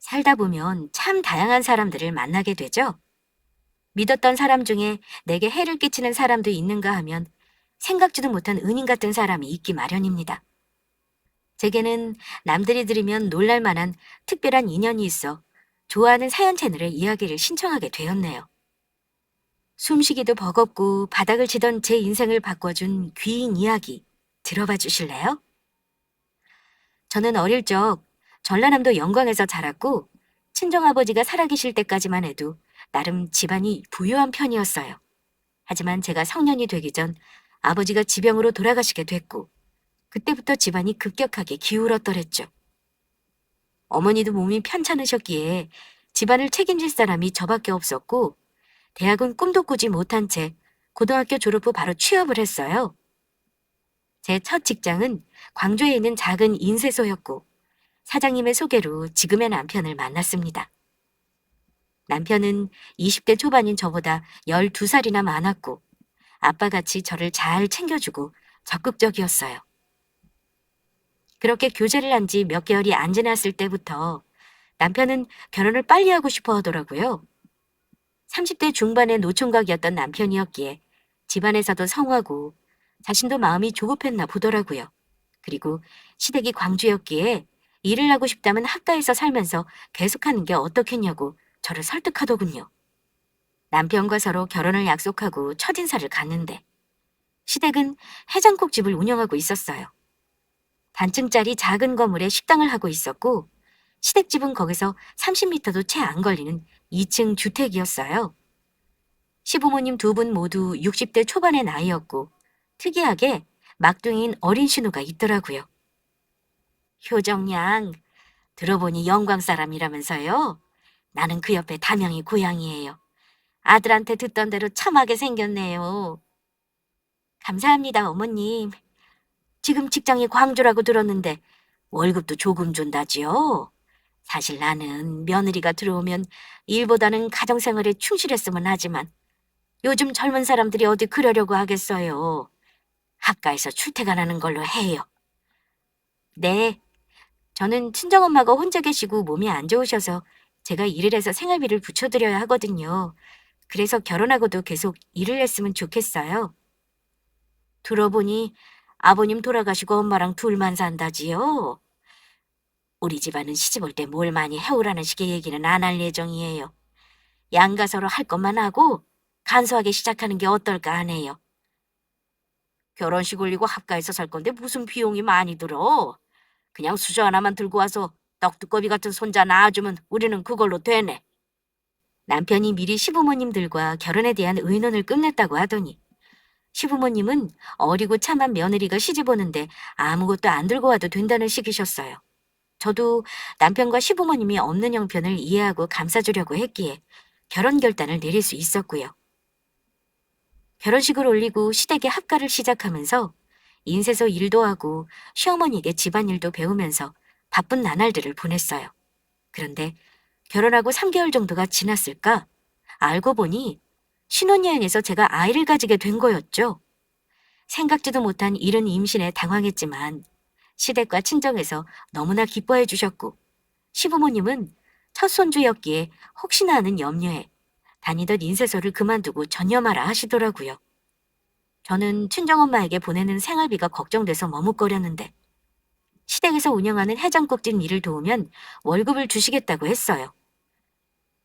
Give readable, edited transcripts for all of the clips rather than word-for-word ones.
살다 보면 참 다양한 사람들을 만나게 되죠. 믿었던 사람 중에 내게 해를 끼치는 사람도 있는가 하면 생각지도 못한 은인 같은 사람이 있기 마련입니다. 제게는 남들이 들으면 놀랄 만한 특별한 인연이 있어 좋아하는 사연 채널의 이야기를 신청하게 되었네요. 숨쉬기도 버겁고 바닥을 치던 제 인생을 바꿔준 귀인 이야기 들어봐 주실래요? 저는 어릴 적 전라남도 영광에서 자랐고 친정아버지가 살아계실 때까지만 해도 나름 집안이 부유한 편이었어요. 하지만 제가 성년이 되기 전 아버지가 지병으로 돌아가시게 됐고 그때부터 집안이 급격하게 기울었더랬죠. 어머니도 몸이 편찮으셨기에 집안을 책임질 사람이 저밖에 없었고 대학은 꿈도 꾸지 못한 채 고등학교 졸업 후 바로 취업을 했어요. 제 첫 직장은 광주에 있는 작은 인쇄소였고 사장님의 소개로 지금의 남편을 만났습니다. 남편은 20대 초반인 저보다 12살이나 많았고 아빠같이 저를 잘 챙겨주고 적극적이었어요. 그렇게 교제를 한 지 몇 개월이 안 지났을 때부터 남편은 결혼을 빨리 하고 싶어 하더라고요. 30대 중반의 노총각이었던 남편이었기에 집안에서도 성하고 자신도 마음이 조급했나 보더라고요. 그리고 시댁이 광주였기에 일을 하고 싶다면 학가에서 살면서 계속하는 게 어떻겠냐고 저를 설득하더군요. 남편과 서로 결혼을 약속하고 첫인사를 갔는데 시댁은 해장국집을 운영하고 있었어요. 단층짜리 작은 건물에 식당을 하고 있었고 시댁집은 거기서 30m도 채 안 걸리는 2층 주택이었어요. 시부모님 두 분 모두 60대 초반의 나이였고 특이하게 막둥이인 어린 신우가 있더라고요. 효정양, 들어보니 영광 사람이라면서요? 나는 그 옆에 담양이 고향이에요. 아들한테 듣던 대로 참하게 생겼네요. 감사합니다, 어머님. 지금 직장이 광주라고 들었는데 월급도 조금 준다지요? 사실 나는 며느리가 들어오면 일보다는 가정생활에 충실했으면 하지만 요즘 젊은 사람들이 어디 그러려고 하겠어요. 학가에서 출퇴근하는 걸로 해요. 네, 저는 친정엄마가 혼자 계시고 몸이 안 좋으셔서 제가 일을 해서 생활비를 붙여드려야 하거든요. 그래서 결혼하고도 계속 일을 했으면 좋겠어요. 들어보니 아버님 돌아가시고 엄마랑 둘만 산다지요? 우리 집안은 시집 올 때 뭘 많이 해오라는 식의 얘기는 안 할 예정이에요. 양가서로 할 것만 하고 간소하게 시작하는 게 어떨까 하네요. 결혼식 올리고 합가해서 살 건데 무슨 비용이 많이 들어? 그냥 수저 하나만 들고 와서 떡두꺼비 같은 손자 낳아주면 우리는 그걸로 되네. 남편이 미리 시부모님들과 결혼에 대한 의논을 끝냈다고 하더니 시부모님은 어리고 참한 며느리가 시집 오는데 아무것도 안 들고 와도 된다는 식이셨어요. 저도 남편과 시부모님이 없는 형편을 이해하고 감싸주려고 했기에 결혼 결단을 내릴 수 있었고요. 결혼식을 올리고 시댁의 합가를 시작하면서 인쇄소 일도 하고 시어머니에게 집안일도 배우면서 바쁜 나날들을 보냈어요. 그런데 결혼하고 3개월 정도가 지났을까? 알고 보니 신혼여행에서 제가 아이를 가지게 된 거였죠. 생각지도 못한 이른 임신에 당황했지만 시댁과 친정에서 너무나 기뻐해 주셨고 시부모님은 첫 손주였기에 혹시나 하는 염려에 다니던 인쇄소를 그만두고 전념하라 하시더라고요. 저는 친정엄마에게 보내는 생활비가 걱정돼서 머뭇거렸는데 시댁에서 운영하는 해장국집 일을 도우면 월급을 주시겠다고 했어요.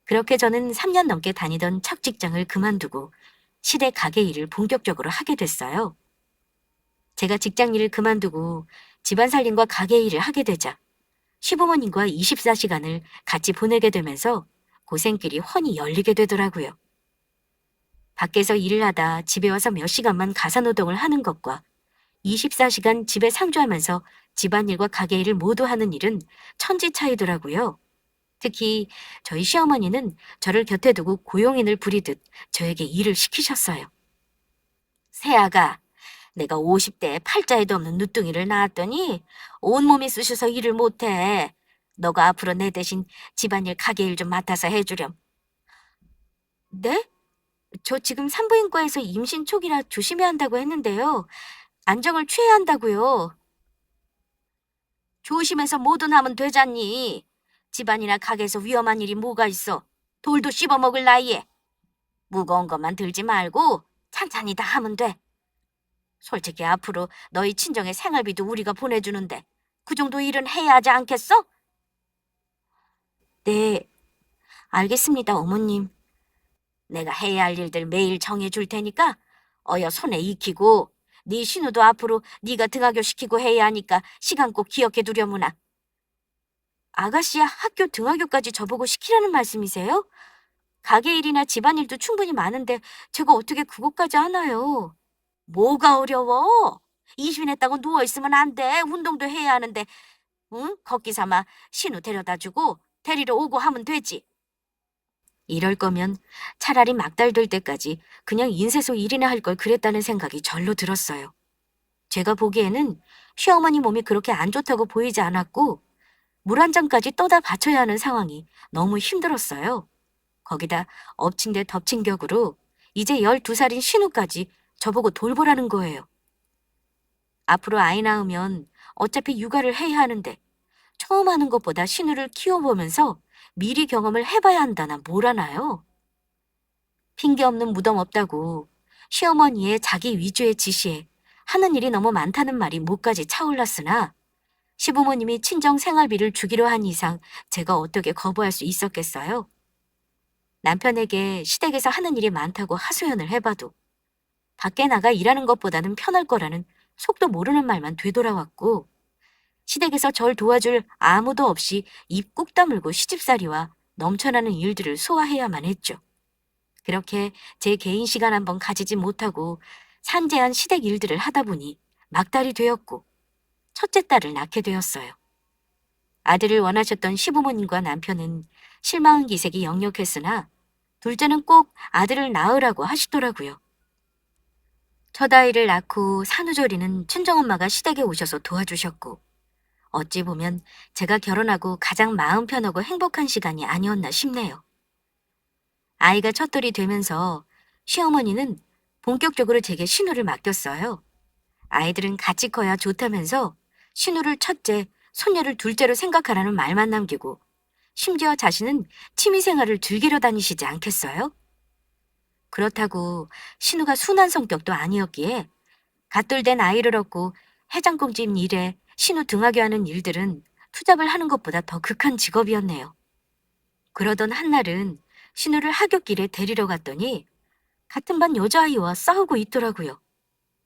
그렇게 저는 3년 넘게 다니던 첫 직장을 그만두고 시댁 가게 일을 본격적으로 하게 됐어요. 제가 직장 일을 그만두고 집안 살림과 가게 일을 하게 되자 시부모님과 24시간을 같이 보내게 되면서 고생길이 훤히 열리게 되더라고요. 밖에서 일을 하다 집에 와서 몇 시간만 가사노동을 하는 것과 24시간 집에 상주하면서 집안일과 가게 일을 모두 하는 일은 천지 차이더라고요. 특히 저희 시어머니는 저를 곁에 두고 고용인을 부리듯 저에게 일을 시키셨어요. 세아가, 내가 50대에 팔자에도 없는 누뚱이를 낳았더니 온몸이 쑤셔서 일을 못해. 너가 앞으로 내 대신 집안일 가게 일 좀 맡아서 해주렴. 네? 저 지금 산부인과에서 임신 초기라 조심해야 한다고 했는데요. 안정을 취해야 한다고요. 조심해서 뭐든 하면 되잖니. 집안이나 가게에서 위험한 일이 뭐가 있어. 돌도 씹어먹을 나이에. 무거운 것만 들지 말고 찬찬히 다 하면 돼. 솔직히 앞으로 너희 친정의 생활비도 우리가 보내주는데 그 정도 일은 해야 하지 않겠어? 네, 알겠습니다, 어머님. 내가 해야 할 일들 매일 정해줄 테니까 어여 손에 익히고 네 신우도 앞으로 네가 등하교 시키고 해야 하니까 시간 꼭 기억해 두려무나. 아가씨야 학교 등하교까지 저보고 시키라는 말씀이세요? 가게 일이나 집안일도 충분히 많은데 제가 어떻게 그것까지 하나요? 뭐가 어려워? 이신했다고 누워있으면 안 돼. 운동도 해야 하는데. 응? 걷기 삼아 신우 데려다주고 데리러 오고 하면 되지. 이럴 거면 차라리 막달될 때까지 그냥 인쇄소 일이나 할 걸 그랬다는 생각이 절로 들었어요. 제가 보기에는 시어머니 몸이 그렇게 안 좋다고 보이지 않았고 물 한 잔까지 떠다 바쳐야 하는 상황이 너무 힘들었어요. 거기다 엎친 데 덮친 격으로 이제 12살인 신우까지 저보고 돌보라는 거예요. 앞으로 아이 낳으면 어차피 육아를 해야 하는데 처음 하는 것보다 신우를 키워보면서 미리 경험을 해봐야 한다나 뭐라나요? 핑계 없는 무덤 없다고 시어머니의 자기 위주의 지시에 하는 일이 너무 많다는 말이 목까지 차올랐으나 시부모님이 친정 생활비를 주기로 한 이상 제가 어떻게 거부할 수 있었겠어요? 남편에게 시댁에서 하는 일이 많다고 하소연을 해봐도 밖에 나가 일하는 것보다는 편할 거라는 속도 모르는 말만 되돌아왔고 시댁에서 절 도와줄 아무도 없이 입 꾹 다물고 시집살이와 넘쳐나는 일들을 소화해야만 했죠. 그렇게 제 개인 시간 한번 가지지 못하고 산재한 시댁 일들을 하다 보니 막달이 되었고 첫째 딸을 낳게 되었어요. 아들을 원하셨던 시부모님과 남편은 실망한 기색이 역력했으나 둘째는 꼭 아들을 낳으라고 하시더라고요. 첫 아이를 낳고 산후조리는 친정엄마가 시댁에 오셔서 도와주셨고 어찌 보면 제가 결혼하고 가장 마음 편하고 행복한 시간이 아니었나 싶네요. 아이가 첫돌이 되면서 시어머니는 본격적으로 제게 신우를 맡겼어요. 아이들은 같이 커야 좋다면서 신우를 첫째, 손녀를 둘째로 생각하라는 말만 남기고 심지어 자신은 취미생활을 즐기러 다니시지 않겠어요? 그렇다고 신우가 순한 성격도 아니었기에 갓돌된 아이를 얻고 해장국집 일에 신우 등하게 하는 일들은 투잡을 하는 것보다 더 극한 직업이었네요. 그러던 한날은 신우를 하굣길에 데리러 갔더니 같은 반 여자아이와 싸우고 있더라고요.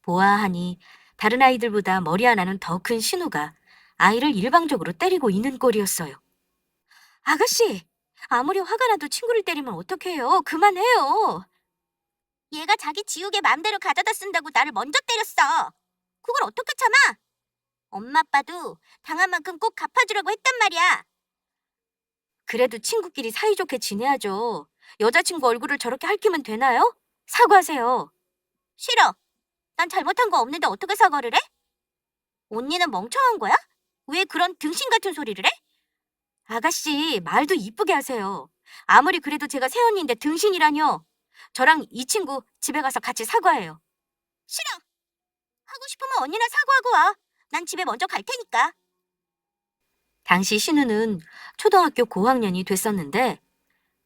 보아하니 다른 아이들보다 머리 하나는 더 큰 신우가 아이를 일방적으로 때리고 있는 꼴이었어요. 아가씨, 아무리 화가 나도 친구를 때리면 어떡해요? 그만해요. 얘가 자기 지우개 맘대로 가져다 쓴다고 나를 먼저 때렸어. 그걸 어떻게 참아? 엄마 아빠도 당한 만큼 꼭 갚아주려고 했단 말이야. 그래도 친구끼리 사이좋게 지내야죠. 여자친구 얼굴을 저렇게 핥기면 되나요? 사과하세요. 싫어. 난 잘못한 거 없는데 어떻게 사과를 해? 언니는 멍청한 거야? 왜 그런 등신 같은 소리를 해? 아가씨, 말도 이쁘게 하세요. 아무리 그래도 제가 새언니인데 등신이라뇨. 저랑 이 친구 집에 가서 같이 사과해요. 싫어. 하고 싶으면 언니나 사과하고 와. 난 집에 먼저 갈 테니까. 당시 신우는 초등학교 고학년이 됐었는데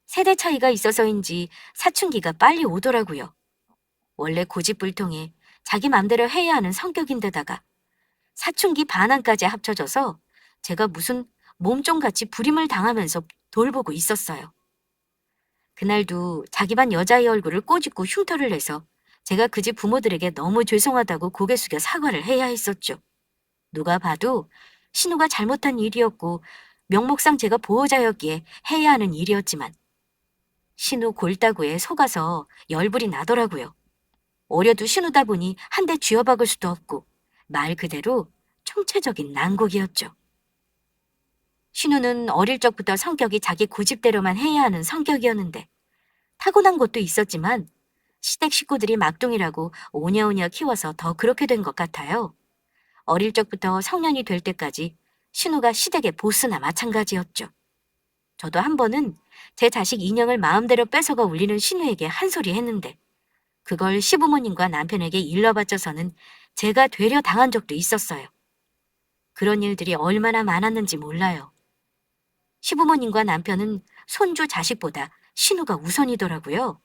세대 차이가 있어서인지 사춘기가 빨리 오더라고요. 원래 고집불통에 자기 맘대로 해야 하는 성격인데다가 사춘기 반환까지 합쳐져서 제가 무슨 몸종같이 불임을 당하면서 돌보고 있었어요. 그날도 자기 반 여자의 얼굴을 꼬집고 흉터를 내서 제가 그 집 부모들에게 너무 죄송하다고 고개 숙여 사과를 해야 했었죠. 누가 봐도 신우가 잘못한 일이었고 명목상 제가 보호자였기에 해야 하는 일이었지만 신우 골다구에 속아서 열불이 나더라고요. 어려도 신우다 보니 한 대 쥐어박을 수도 없고 말 그대로 총체적인 난국이었죠. 신우는 어릴 적부터 성격이 자기 고집대로만 해야 하는 성격이었는데 타고난 것도 있었지만 시댁 식구들이 막둥이라고 오냐오냐 키워서 더 그렇게 된 것 같아요. 어릴 적부터 성년이 될 때까지 신우가 시댁의 보스나 마찬가지였죠. 저도 한 번은 제 자식 인형을 마음대로 뺏어가 울리는 신우에게 한 소리 했는데 그걸 시부모님과 남편에게 일러바쳐서는 제가 되려 당한 적도 있었어요. 그런 일들이 얼마나 많았는지 몰라요. 시부모님과 남편은 손주 자식보다 신우가 우선이더라고요.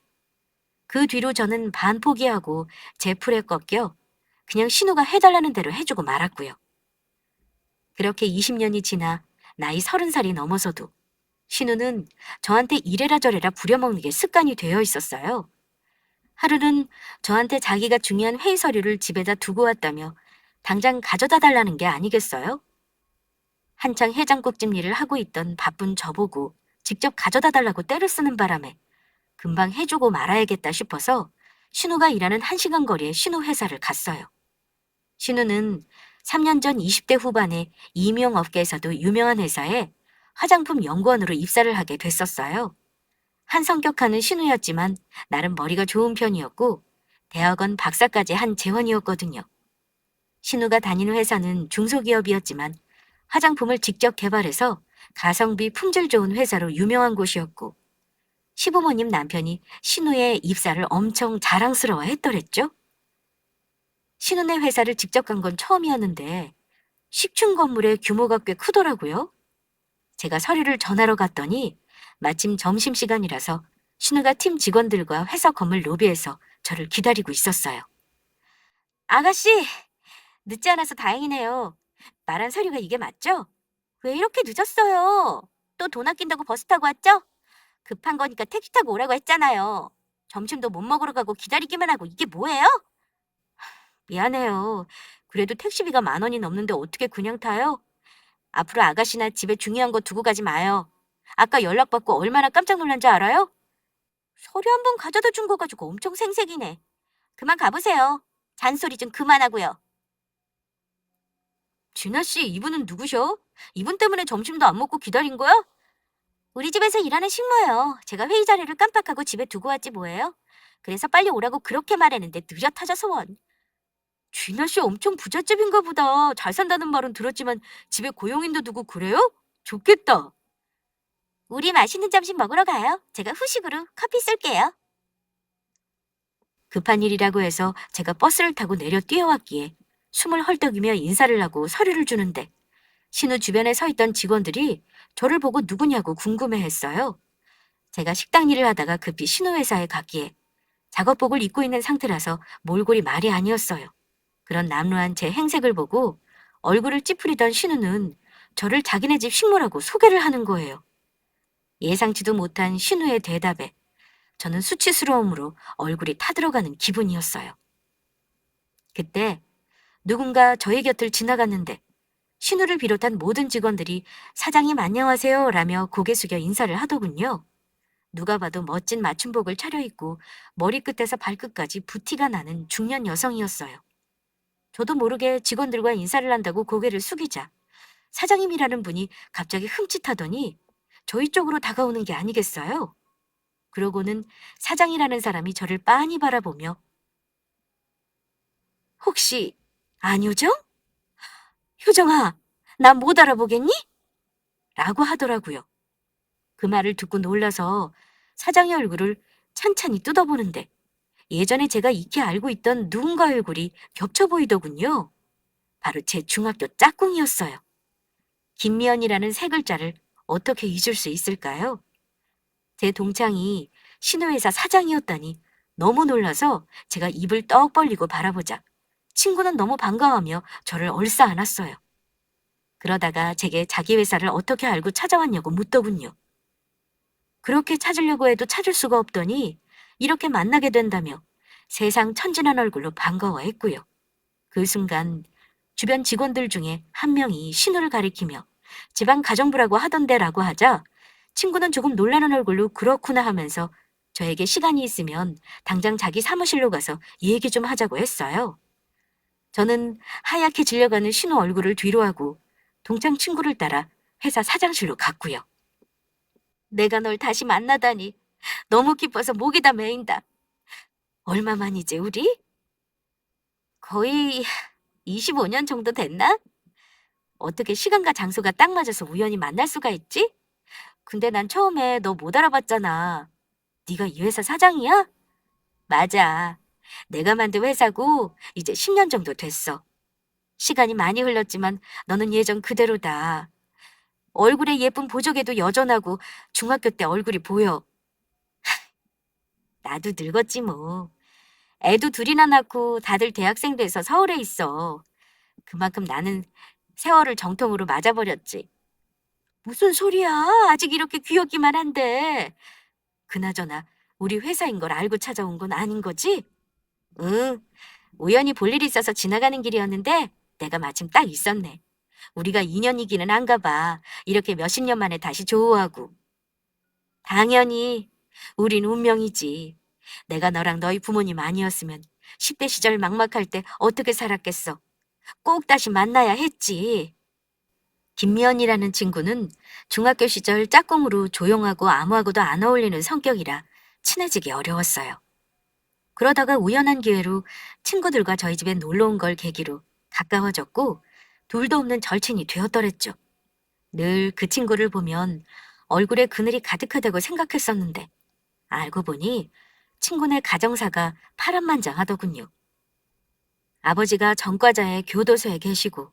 그 뒤로 저는 반포기하고 제 풀에 꺾여 그냥 신우가 해달라는 대로 해주고 말았고요. 그렇게 20년이 지나 나이 30살이 넘어서도 신우는 저한테 이래라 저래라 부려먹는 게 습관이 되어 있었어요. 하루는 저한테 자기가 중요한 회의 서류를 집에다 두고 왔다며 당장 가져다 달라는 게 아니겠어요? 한창 해장국집 일을 하고 있던 바쁜 저보고 직접 가져다 달라고 떼를 쓰는 바람에 금방 해주고 말아야겠다 싶어서 신우가 일하는 1시간 거리의 신우 회사를 갔어요. 신우는 3년 전 20대 후반에 임용업계에서도 유명한 회사에 화장품 연구원으로 입사를 하게 됐었어요. 한 성격하는 신우였지만 나름 머리가 좋은 편이었고 대학원 박사까지 한 재원이었거든요. 신우가 다니는 회사는 중소기업이었지만 화장품을 직접 개발해서 가성비 품질 좋은 회사로 유명한 곳이었고 시부모님 남편이 신우의 입사를 엄청 자랑스러워 했더랬죠. 신우네 회사를 직접 간 건 처음이었는데 식충 건물의 규모가 꽤 크더라고요. 제가 서류를 전하러 갔더니 마침 점심시간이라서 신우가 팀 직원들과 회사 건물 로비에서 저를 기다리고 있었어요. 아가씨, 늦지 않아서 다행이네요. 말한 서류가 이게 맞죠? 왜 이렇게 늦었어요? 또 돈 아낀다고 버스 타고 왔죠? 급한 거니까 택시 타고 오라고 했잖아요. 점심도 못 먹으러 가고 기다리기만 하고 이게 뭐예요? 미안해요. 그래도 택시비가 10,000원이 넘는데 어떻게 그냥 타요? 앞으로 아가씨나 집에 중요한 거 두고 가지 마요. 아까 연락받고 얼마나 깜짝 놀란지 알아요? 서류 한 번 가져다 준 거 가지고 엄청 생색이네. 그만 가보세요. 잔소리 좀 그만하고요. 진아 씨, 이분은 누구셔? 이분 때문에 점심도 안 먹고 기다린 거야? 우리 집에서 일하는 식모예요. 제가 회의 자료를 깜빡하고 집에 두고 왔지 뭐예요? 그래서 빨리 오라고 그렇게 말했는데 느려 터져서 원. 진아 씨 엄청 부잣집인가 보다. 잘 산다는 말은 들었지만 집에 고용인도 두고 그래요? 좋겠다. 우리 맛있는 점심 먹으러 가요. 제가 후식으로 커피 쏠게요. 급한 일이라고 해서 제가 버스를 타고 내려 뛰어왔기에 숨을 헐떡이며 인사를 하고 서류를 주는데 신우 주변에 서 있던 직원들이 저를 보고 누구냐고 궁금해했어요. 제가 식당 일을 하다가 급히 신우 회사에 갔기에 작업복을 입고 있는 상태라서 몰골이 말이 아니었어요. 그런 남루한 제 행색을 보고 얼굴을 찌푸리던 신우는 저를 자기네 집 식모라고 소개를 하는 거예요. 예상치도 못한 신우의 대답에 저는 수치스러움으로 얼굴이 타들어가는 기분이었어요. 그때 누군가 저희 곁을 지나갔는데 신우를 비롯한 모든 직원들이 사장님 안녕하세요 라며 고개 숙여 인사를 하더군요. 누가 봐도 멋진 맞춤복을 차려입고 머리끝에서 발끝까지 부티가 나는 중년 여성이었어요. 저도 모르게 직원들과 인사를 한다고 고개를 숙이자 사장님이라는 분이 갑자기 흠칫하더니 저희 쪽으로 다가오는 게 아니겠어요? 그러고는 사장이라는 사람이 저를 빤히 바라보며 혹시 안효정? 효정아, 나 못 알아보겠니? 라고 하더라고요. 그 말을 듣고 놀라서 사장의 얼굴을 찬찬히 뜯어보는데 예전에 제가 익히 알고 있던 누군가 얼굴이 겹쳐 보이더군요. 바로 제 중학교 짝꿍이었어요. 김미연이라는 세 글자를 어떻게 잊을 수 있을까요? 제 동창이 신우회사 사장이었다니 너무 놀라서 제가 입을 떡 벌리고 바라보자 친구는 너무 반가워하며 저를 얼싸안았어요. 그러다가 제게 자기 회사를 어떻게 알고 찾아왔냐고 묻더군요. 그렇게 찾으려고 해도 찾을 수가 없더니 이렇게 만나게 된다며 세상 천진한 얼굴로 반가워했고요. 그 순간 주변 직원들 중에 한 명이 신우를 가리키며 지방 가정부라고 하던데라고 하자 친구는 조금 놀라는 얼굴로 그렇구나 하면서 저에게 시간이 있으면 당장 자기 사무실로 가서 얘기 좀 하자고 했어요. 저는 하얗게 질려가는 신우 얼굴을 뒤로하고 동창 친구를 따라 회사 사장실로 갔고요. 내가 널 다시 만나다니 너무 기뻐서 목이 다 메인다. 얼마만이지 우리? 거의 25년 정도 됐나? 어떻게 시간과 장소가 딱 맞아서 우연히 만날 수가 있지? 근데 난 처음에 너 못 알아봤잖아. 네가 이 회사 사장이야? 맞아. 내가 만든 회사고 이제 10년 정도 됐어. 시간이 많이 흘렀지만 너는 예전 그대로다. 얼굴에 예쁜 보조개도 여전하고 중학교 때 얼굴이 보여. 나도 늙었지 뭐. 애도 둘이나 낳고 다들 대학생 돼서 서울에 있어. 그만큼 나는 세월을 정통으로 맞아버렸지. 무슨 소리야? 아직 이렇게 귀엽기만 한데. 그나저나 우리 회사인 걸 알고 찾아온 건 아닌 거지? 응. 우연히 볼 일이 있어서 지나가는 길이었는데 내가 마침 딱 있었네. 우리가 인연이기는 한가 봐. 이렇게 몇십 년 만에 다시 조우하고. 당연히 우린 운명이지. 내가 너랑 너희 부모님 아니었으면 10대 시절 막막할 때 어떻게 살았겠어. 꼭 다시 만나야 했지. 김미연이라는 친구는 중학교 시절 짝꿍으로 조용하고 아무하고도 안 어울리는 성격이라 친해지기 어려웠어요. 그러다가 우연한 기회로 친구들과 저희 집에 놀러 온 걸 계기로 가까워졌고 둘도 없는 절친이 되었더랬죠. 늘 그 친구를 보면 얼굴에 그늘이 가득하다고 생각했었는데 알고 보니 친구네 가정사가 파란만장하더군요. 아버지가 전과자의 교도소에 계시고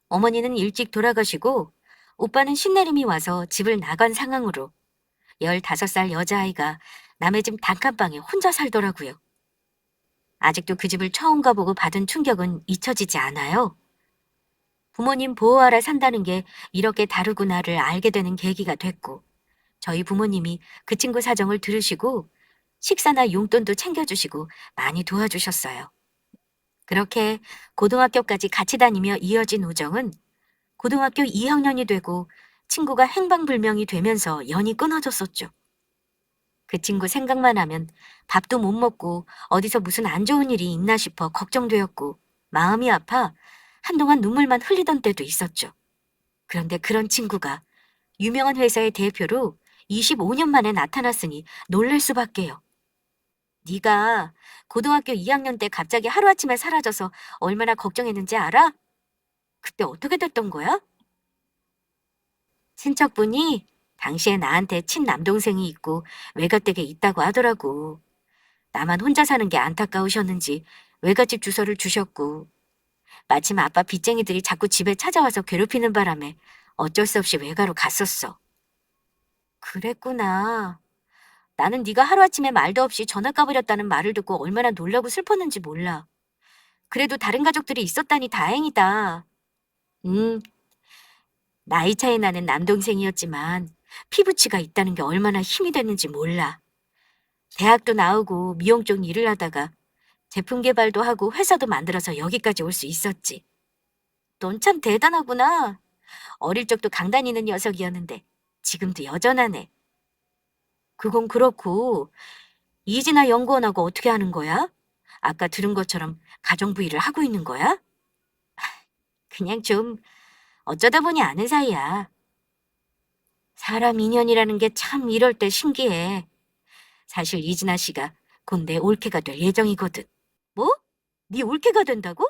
어머니는 일찍 돌아가시고 오빠는 신내림이 와서 집을 나간 상황으로 15살 여자아이가 남의 집 단칸방에 혼자 살더라고요. 아직도 그 집을 처음 가보고 받은 충격은 잊혀지지 않아요. 부모님 보호하라 산다는 게 이렇게 다르구나를 알게 되는 계기가 됐고 저희 부모님이 그 친구 사정을 들으시고 식사나 용돈도 챙겨주시고 많이 도와주셨어요. 그렇게 고등학교까지 같이 다니며 이어진 우정은 고등학교 2학년이 되고 친구가 행방불명이 되면서 연이 끊어졌었죠. 그 친구 생각만 하면 밥도 못 먹고 어디서 무슨 안 좋은 일이 있나 싶어 걱정되었고 마음이 아파 한동안 눈물만 흘리던 때도 있었죠. 그런데 그런 친구가 유명한 회사의 대표로 25년 만에 나타났으니 놀랄 수밖에요. 네가 고등학교 2학년 때 갑자기 하루아침에 사라져서 얼마나 걱정했는지 알아? 그때 어떻게 됐던 거야? 친척분이 당시에 나한테 친남동생이 있고 외갓댁에 있다고 하더라고. 나만 혼자 사는 게 안타까우셨는지 외갓집 주소를 주셨고 마침 아빠 빚쟁이들이 자꾸 집에 찾아와서 괴롭히는 바람에 어쩔 수 없이 외가로 갔었어. 그랬구나. 나는 네가 하루아침에 말도 없이 전학 가버렸다는 말을 듣고 얼마나 놀라고 슬펐는지 몰라. 그래도 다른 가족들이 있었다니 다행이다. 음, 나이 차이 나는 남동생이었지만 피부치가 있다는 게 얼마나 힘이 됐는지 몰라. 대학도 나오고 미용 쪽 일을 하다가 제품 개발도 하고 회사도 만들어서 여기까지 올 수 있었지. 넌 참 대단하구나. 어릴 적도 강단 있는 녀석이었는데 지금도 여전하네. 그건 그렇고 이진아 연구원하고 어떻게 하는 거야? 아까 들은 것처럼 가정부 일을 하고 있는 거야? 그냥 좀 어쩌다 보니 아는 사이야. 사람 인연이라는 게 참 이럴 때 신기해. 사실 이진아 씨가 곧 내 올케가 될 예정이거든. 뭐? 네 올케가 된다고?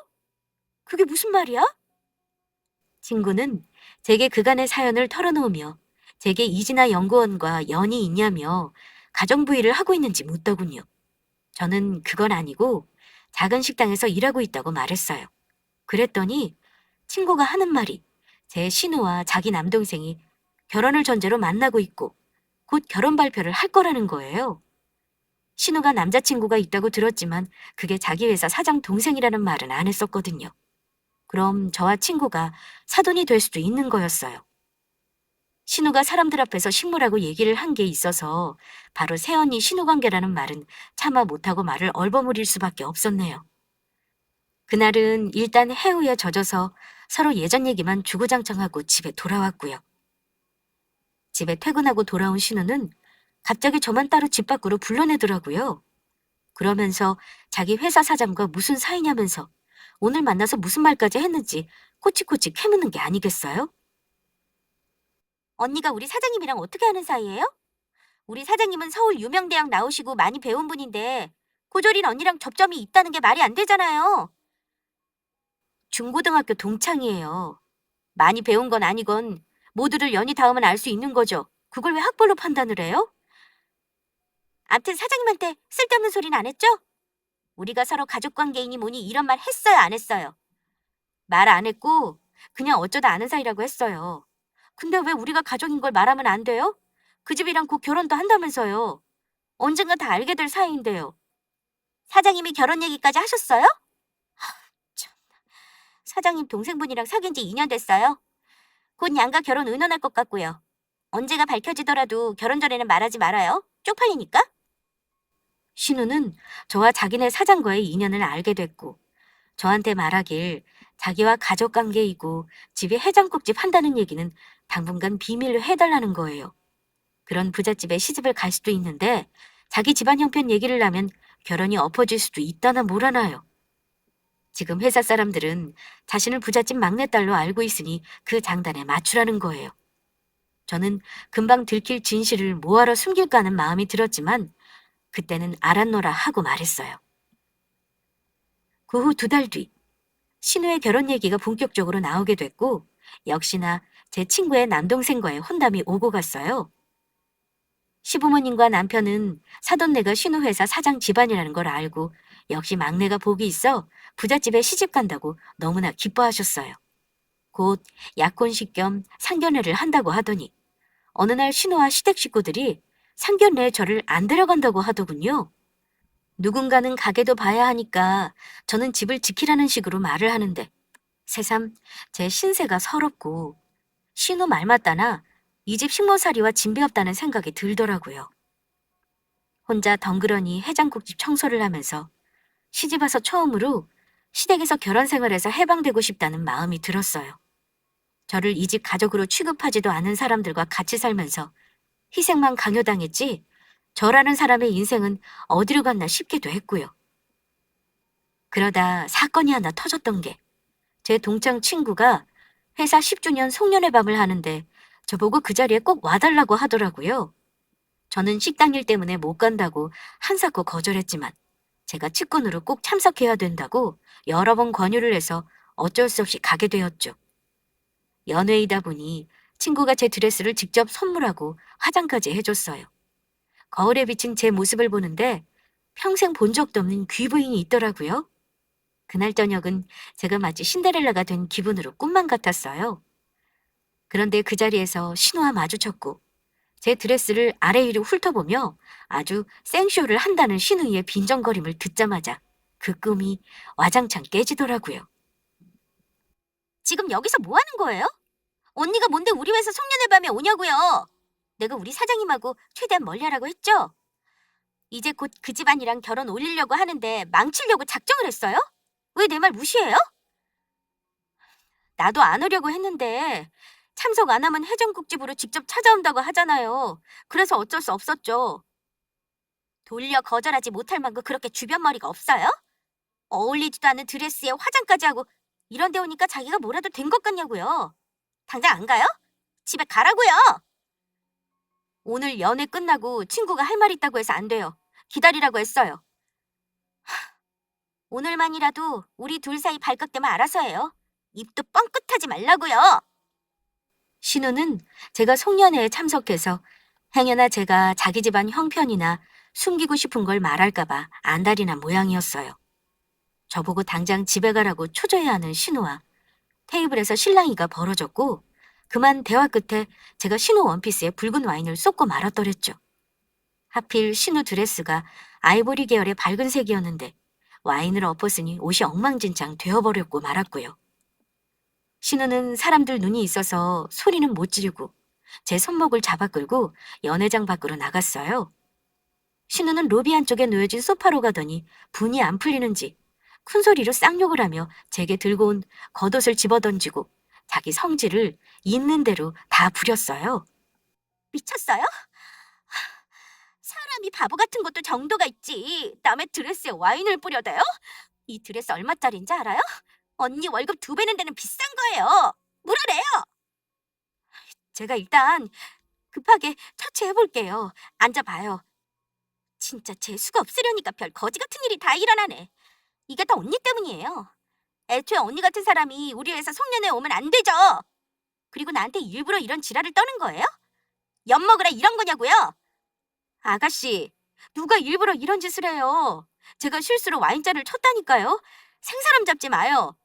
그게 무슨 말이야? 친구는 제게 그간의 사연을 털어놓으며 제게 이진아 연구원과 연이 있냐며 가정부 일을 하고 있는지 묻더군요. 저는 그건 아니고 작은 식당에서 일하고 있다고 말했어요. 그랬더니 친구가 하는 말이 제 신우와 자기 남동생이 결혼을 전제로 만나고 있고 곧 결혼 발표를 할 거라는 거예요. 신우가 남자친구가 있다고 들었지만 그게 자기 회사 사장 동생이라는 말은 안 했었거든요. 그럼 저와 친구가 사돈이 될 수도 있는 거였어요. 신우가 사람들 앞에서 식모라고 얘기를 한 게 있어서 바로 새언니 신우 관계라는 말은 차마 못하고 말을 얼버무릴 수밖에 없었네요. 그날은 일단 해우에 젖어서 서로 예전 얘기만 주구장창하고 집에 돌아왔고요. 집에 퇴근하고 돌아온 신우는 갑자기 저만 따로 집 밖으로 불러내더라고요. 그러면서 자기 회사 사장과 무슨 사이냐면서 오늘 만나서 무슨 말까지 했는지 코치코치 캐묻는 게 아니겠어요? 언니가 우리 사장님이랑 어떻게 하는 사이예요? 우리 사장님은 서울 유명대학 나오시고 많이 배운 분인데 고졸인 언니랑 접점이 있다는 게 말이 안 되잖아요. 중고등학교 동창이에요. 많이 배운 건 아니건 모두를 연이 닿으면 알 수 있는 거죠. 그걸 왜 학벌로 판단을 해요? 암튼 사장님한테 쓸데없는 소리는 안 했죠? 우리가 서로 가족관계이니 뭐니 이런 말 했어요, 안 했어요? 말 안 했고 그냥 어쩌다 아는 사이라고 했어요. 근데 왜 우리가 가족인 걸 말하면 안 돼요? 그 집이랑 곧 결혼도 한다면서요. 언젠가 다 알게 될 사이인데요. 사장님이 결혼 얘기까지 하셨어요? 참, 사장님 동생분이랑 사귄 지 2년 됐어요. 곧 양가 결혼 의논할 것 같고요. 언제가 밝혀지더라도 결혼 전에는 말하지 말아요. 쪽팔리니까. 신우는 저와 자기네 사장과의 인연을 알게 됐고 저한테 말하길 자기와 가족 관계이고 집이 해장국집 한다는 얘기는 당분간 비밀로 해달라는 거예요. 그런 부잣집에 시집을 갈 수도 있는데 자기 집안 형편 얘기를 하면 결혼이 엎어질 수도 있다나 뭐라나요. 지금 회사 사람들은 자신을 부잣집 막내딸로 알고 있으니 그 장단에 맞추라는 거예요. 저는 금방 들킬 진실을 뭐하러 숨길까 하는 마음이 들었지만 그때는 알았노라 하고 말했어요. 그 후 2달 뒤, 신우의 결혼 얘기가 본격적으로 나오게 됐고 역시나 제 친구의 남동생과의 혼담이 오고 갔어요. 시부모님과 남편은 사돈네가 신우 회사 사장 집안이라는 걸 알고 역시 막내가 복이 있어 부잣집에 시집 간다고 너무나 기뻐하셨어요. 곧 약혼식 겸 상견례를 한다고 하더니 어느 날 신우와 시댁 식구들이 상견례에 저를 안 데려간다고 하더군요. 누군가는 가게도 봐야 하니까 저는 집을 지키라는 식으로 말을 하는데 새삼 제 신세가 서럽고 신우 말 맞다나 이 집 식모살이와 진배 없다는 생각이 들더라고요. 혼자 덩그러니 해장국집 청소를 하면서 시집 와서 처음으로 시댁에서 결혼 생활에서 해방되고 싶다는 마음이 들었어요. 저를 이 집 가족으로 취급하지도 않은 사람들과 같이 살면서 희생만 강요당했지 저라는 사람의 인생은 어디로 갔나 싶기도 했고요. 그러다 사건이 하나 터졌던 게 제 동창 친구가 회사 10주년 송년회 밤을 하는데 저보고 그 자리에 꼭 와달라고 하더라고요. 저는 식당 일 때문에 못 간다고 한사코 거절했지만 제가 측근으로 꼭 참석해야 된다고 여러 번 권유를 해서 어쩔 수 없이 가게 되었죠. 연회이다 보니 친구가 제 드레스를 직접 선물하고 화장까지 해줬어요. 거울에 비친 제 모습을 보는데 평생 본 적도 없는 귀부인이 있더라고요. 그날 저녁은 제가 마치 신데렐라가 된 기분으로 꿈만 같았어요. 그런데 그 자리에서 신우와 마주쳤고 제 드레스를 아래 위로 훑어보며 아주 생쇼를 한다는 신우이의 빈정거림을 듣자마자 그 꿈이 와장창 깨지더라고요. 지금 여기서 뭐 하는 거예요? 언니가 뭔데 우리 회사 송년회 밤에 오냐고요? 내가 우리 사장님하고 최대한 멀리하라고 했죠? 이제 곧 그 집안이랑 결혼 올리려고 하는데 망치려고 작정을 했어요? 왜 내 말 무시해요? 나도 안 오려고 했는데 참석 안 하면 해장국집으로 직접 찾아온다고 하잖아요. 그래서 어쩔 수 없었죠. 돌려 거절하지 못할 만큼 그렇게 주변 머리가 없어요? 어울리지도 않은 드레스에 화장까지 하고 이런 데 오니까 자기가 뭐라도 된 것 같냐고요. 당장 안 가요? 집에 가라고요. 오늘 연애 끝나고 친구가 할 말 있다고 해서 안 돼요. 기다리라고 했어요. 오늘만이라도 우리 둘 사이 발칵되면 알아서 해요. 입도 뻥끗하지 말라고요. 신우는 제가 송년회에 참석해서 행여나 제가 자기 집안 형편이나 숨기고 싶은 걸 말할까봐 안달이난 모양이었어요. 저보고 당장 집에 가라고 초조해하는 신우와 테이블에서 실랑이가 벌어졌고 그만 대화 끝에 제가 신우 원피스에 붉은 와인을 쏟고 말았더랬죠. 하필 신우 드레스가 아이보리 계열의 밝은 색이었는데 와인을 엎었으니 옷이 엉망진창 되어버렸고 말았고요. 신우는 사람들 눈이 있어서 소리는 못 지르고 제 손목을 잡아 끌고 연회장 밖으로 나갔어요. 신우는 로비 안쪽에 놓여진 소파로 가더니 분이 안 풀리는지 큰 소리로 쌍욕을 하며 제게 들고 온 겉옷을 집어던지고 자기 성질을 있는 대로 다 부렸어요. 미쳤어요? 사람이 바보 같은 것도 정도가 있지. 남의 드레스에 와인을 뿌려대요? 이 드레스 얼마짜리인지 알아요? 언니 월급 2배는 되는 비싼 거예요. 물어래요. 제가 일단 급하게 처치해볼게요. 앉아봐요. 진짜 재수가 없으려니까 별 거지 같은 일이 다 일어나네. 이게 다 언니 때문이에요. 애초에 언니 같은 사람이 우리 회사 송년회에 오면 안 되죠. 그리고 나한테 일부러 이런 지랄을 떠는 거예요? 엿먹으라 이런 거냐고요? 아가씨, 누가 일부러 이런 짓을 해요? 제가 실수로 와인잔을 쳤다니까요. 생사람 잡지 마요.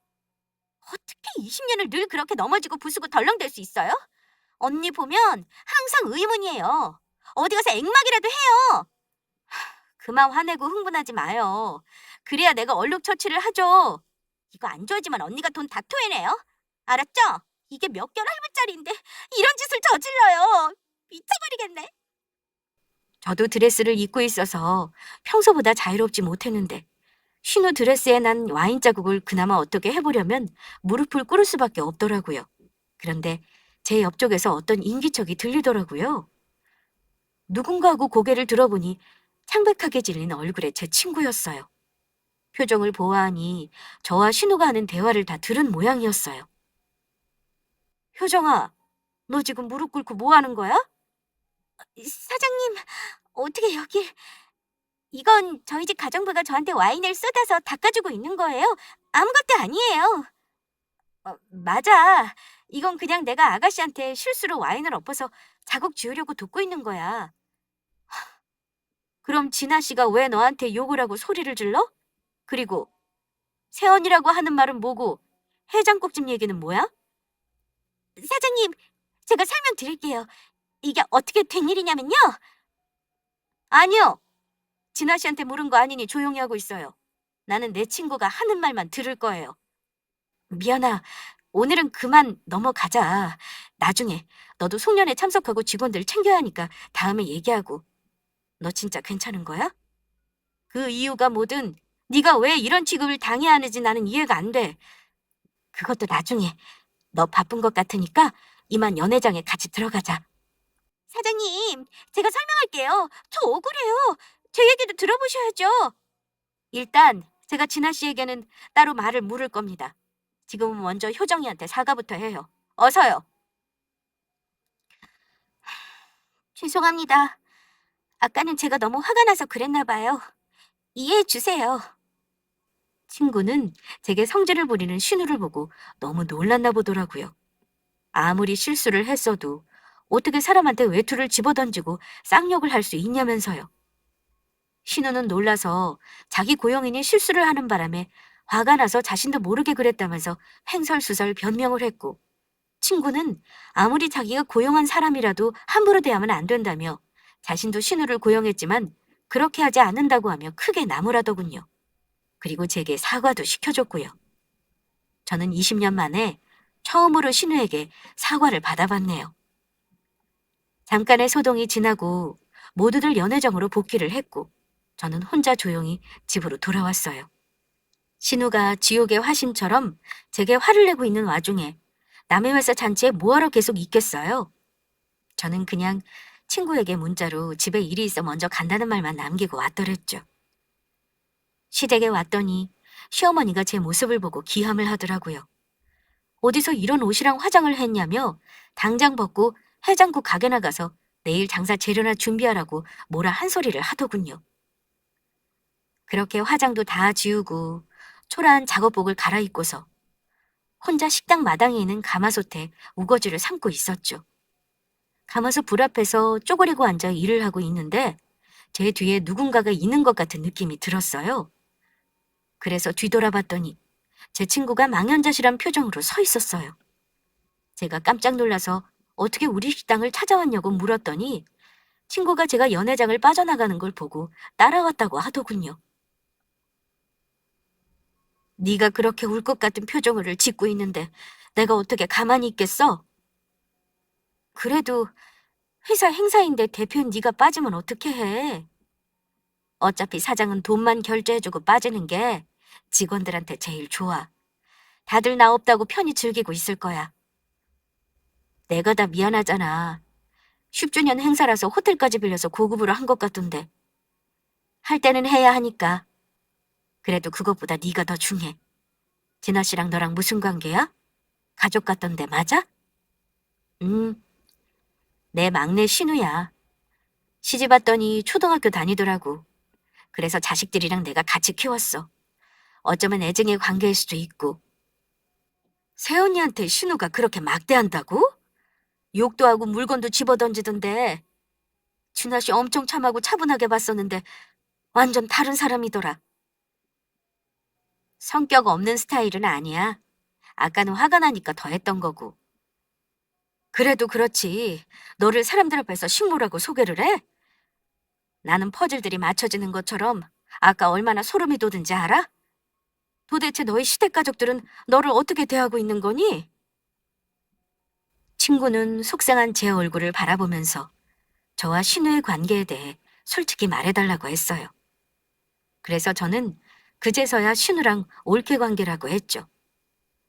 어떻게 20년을 늘 그렇게 넘어지고 부수고 덜렁댈 수 있어요? 언니 보면 항상 의문이에요. 어디 가서 액막이라도 해요. 그만 화내고 흥분하지 마요. 그래야 내가 얼룩 처치를 하죠. 이거 안 좋아지만 언니가 돈 다 토해내요. 알았죠? 이게 몇 개월 할부짜리인데 이런 짓을 저질러요. 미쳐버리겠네. 저도 드레스를 입고 있어서 평소보다 자유롭지 못했는데 흰 드레스에 난 와인 자국을 그나마 어떻게 해보려면 무릎을 꿇을 수밖에 없더라고요. 그런데 제 옆쪽에서 어떤 인기척이 들리더라고요. 누군가 하고 고개를 들어보니 창백하게 질린 얼굴의 제 친구였어요. 표정을 보아하니 저와 신우가 하는 대화를 다 들은 모양이었어요. 효정아, 너 지금 무릎 꿇고 뭐 하는 거야? 사장님, 어떻게 여길... 이건 저희 집 가정부가 저한테 와인을 쏟아서 닦아주고 있는 거예요. 아무것도 아니에요. 맞아. 이건 그냥 내가 아가씨한테 실수로 와인을 엎어서 자국 지우려고 돕고 있는 거야. 그럼 진아 씨가 왜 너한테 욕을 하고 소리를 질러? 그리고 세언이라고 하는 말은 뭐고 해장국집 얘기는 뭐야? 사장님, 제가 설명드릴게요. 이게 어떻게 된 일이냐면요. 아니요. 진아 씨한테 물은 거 아니니 조용히 하고 있어요. 나는 내 친구가 하는 말만 들을 거예요. 미안아. 오늘은 그만 넘어가자. 나중에 너도 송년회 참석하고 직원들 챙겨야 하니까 다음에 얘기하고. 너 진짜 괜찮은 거야? 그 이유가 뭐든 네가 왜 이런 취급을 당해야 하는지 나는 이해가 안 돼. 그것도 나중에. 너 바쁜 것 같으니까 이만 연회장에 같이 들어가자. 사장님, 제가 설명할게요. 저 억울해요. 제 얘기도 들어보셔야죠. 일단 제가 진아 씨에게는 따로 말을 물을 겁니다. 지금은 먼저 효정이한테 사과부터 해요. 어서요. 죄송합니다. 아까는 제가 너무 화가 나서 그랬나 봐요. 이해해 주세요. 친구는 제게 성질을 부리는 신우를 보고 너무 놀랐나 보더라고요. 아무리 실수를 했어도 어떻게 사람한테 외투를 집어던지고 쌍욕을 할 수 있냐면서요. 신우는 놀라서 자기 고용인이 실수를 하는 바람에 화가 나서 자신도 모르게 그랬다면서 횡설수설 변명을 했고, 친구는 아무리 자기가 고용한 사람이라도 함부로 대하면 안 된다며 자신도 신우를 고용했지만 그렇게 하지 않는다고 하며 크게 나무라더군요. 그리고 제게 사과도 시켜줬고요. 저는 20년 만에 처음으로 신우에게 사과를 받아봤네요. 잠깐의 소동이 지나고 모두들 연회장으로 복귀를 했고 저는 혼자 조용히 집으로 돌아왔어요. 신우가 지옥의 화신처럼 제게 화를 내고 있는 와중에 남의 회사 잔치에 뭐하러 계속 있겠어요? 저는 그냥 친구에게 문자로 집에 일이 있어 먼저 간다는 말만 남기고 왔더랬죠. 시댁에 왔더니 시어머니가 제 모습을 보고 기함을 하더라고요. 어디서 이런 옷이랑 화장을 했냐며 당장 벗고 해장국 가게 나가서 내일 장사 재료나 준비하라고 뭐라 한 소리를 하더군요. 그렇게 화장도 다 지우고 초라한 작업복을 갈아입고서 혼자 식당 마당에 있는 가마솥에 우거지를 삶고 있었죠. 가마솥 불 앞에서 쪼그리고 앉아 일을 하고 있는데 제 뒤에 누군가가 있는 것 같은 느낌이 들었어요. 그래서 뒤돌아봤더니 제 친구가 망연자실한 표정으로 서 있었어요. 제가 깜짝 놀라서 어떻게 우리 식당을 찾아왔냐고 물었더니 친구가 제가 연회장을 빠져나가는 걸 보고 따라왔다고 하더군요. 네가 그렇게 울 것 같은 표정을 짓고 있는데 내가 어떻게 가만히 있겠어? 그래도 회사 행사인데 대표인 네가 빠지면 어떻게 해? 어차피 사장은 돈만 결제해주고 빠지는 게 직원들한테 제일 좋아. 다들 나 없다고 편히 즐기고 있을 거야. 내가 다 미안하잖아. 10주년 행사라서 호텔까지 빌려서 고급으로 한 것 같던데. 할 때는 해야 하니까. 그래도 그것보다 네가 더 중요해. 진아 씨랑 너랑 무슨 관계야? 가족 같던데 맞아? 내 막내 신우야. 시집 왔더니 초등학교 다니더라고. 그래서 자식들이랑 내가 같이 키웠어. 어쩌면 애증의 관계일 수도 있고. 새언니한테 신우가 그렇게 막대한다고? 욕도 하고 물건도 집어던지던데. 진아 씨 엄청 참하고 차분하게 봤었는데 완전 다른 사람이더라. 성격 없는 스타일은 아니야. 아까는 화가 나니까 더 했던 거고. 그래도 그렇지. 너를 사람들 앞에서 식모라고 소개를 해? 나는 퍼즐들이 맞춰지는 것처럼 아까 얼마나 소름이 돋은지 알아? 도대체 너희 시댁 가족들은 너를 어떻게 대하고 있는 거니? 친구는 속상한 제 얼굴을 바라보면서 저와 신우의 관계에 대해 솔직히 말해달라고 했어요. 그래서 저는 그제서야 신우랑 올케 관계라고 했죠.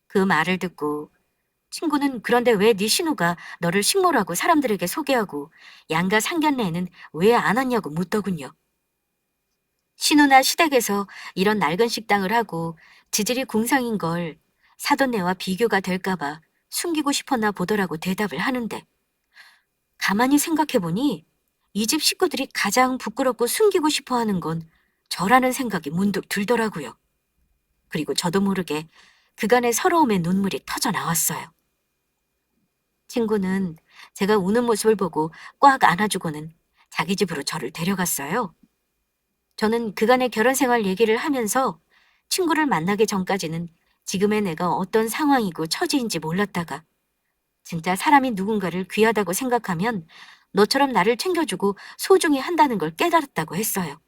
그 말을 듣고 친구는 그런데 왜 네 신우가 너를 식모라고 사람들에게 소개하고 양가 상견례에는 왜 안 왔냐고 묻더군요. 신우나 시댁에서 이런 낡은 식당을 하고 지질이 궁상인 걸 사돈네와 비교가 될까봐 숨기고 싶었나 보더라고 대답을 하는데 가만히 생각해보니 이 집 식구들이 가장 부끄럽고 숨기고 싶어 하는 건 저라는 생각이 문득 들더라고요. 그리고 저도 모르게 그간의 서러움에 눈물이 터져 나왔어요. 친구는 제가 우는 모습을 보고 꽉 안아주고는 자기 집으로 저를 데려갔어요. 저는 그간의 결혼 생활 얘기를 하면서 친구를 만나기 전까지는 지금의 내가 어떤 상황이고 처지인지 몰랐다가 진짜 사람이 누군가를 귀하다고 생각하면 너처럼 나를 챙겨주고 소중히 한다는 걸 깨달았다고 했어요.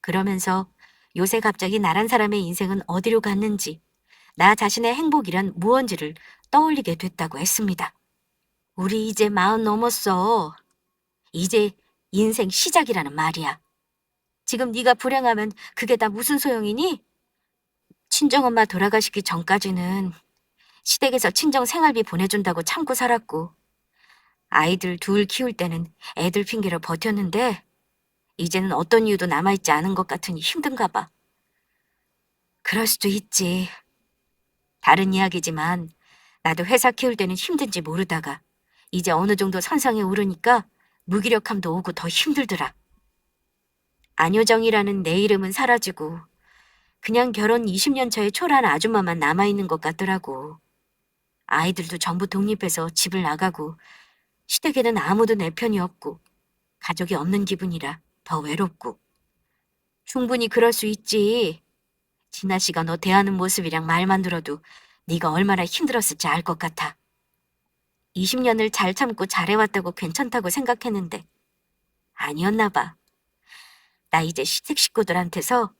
그러면서 요새 갑자기 나란 사람의 인생은 어디로 갔는지, 나 자신의 행복이란 무언지를 떠올리게 됐다고 했습니다. 우리 이제 40 넘었어. 이제 인생 시작이라는 말이야. 지금 네가 불행하면 그게 다 무슨 소용이니? 친정엄마 돌아가시기 전까지는 시댁에서 친정 생활비 보내준다고 참고 살았고 아이들 둘 키울 때는 애들 핑계로 버텼는데 이제는 어떤 이유도 남아있지 않은 것 같으니 힘든가 봐. 그럴 수도 있지. 다른 이야기지만 나도 회사 키울 때는 힘든지 모르다가 이제 어느 정도 선상에 오르니까 무기력함도 오고 더 힘들더라. 안효정이라는 내 이름은 사라지고 그냥 결혼 20년 차의 초라한 아줌마만 남아있는 것 같더라고. 아이들도 전부 독립해서 집을 나가고 시댁에는 아무도 내 편이 없고 가족이 없는 기분이라 더 외롭고. 충분히 그럴 수 있지. 진아 씨가 너 대하는 모습이랑 말만 들어도 네가 얼마나 힘들었을지 알 것 같아. 20년을 잘 참고 잘해왔다고 괜찮다고 생각했는데 아니었나 봐. 나 이제 시댁 식구들한테서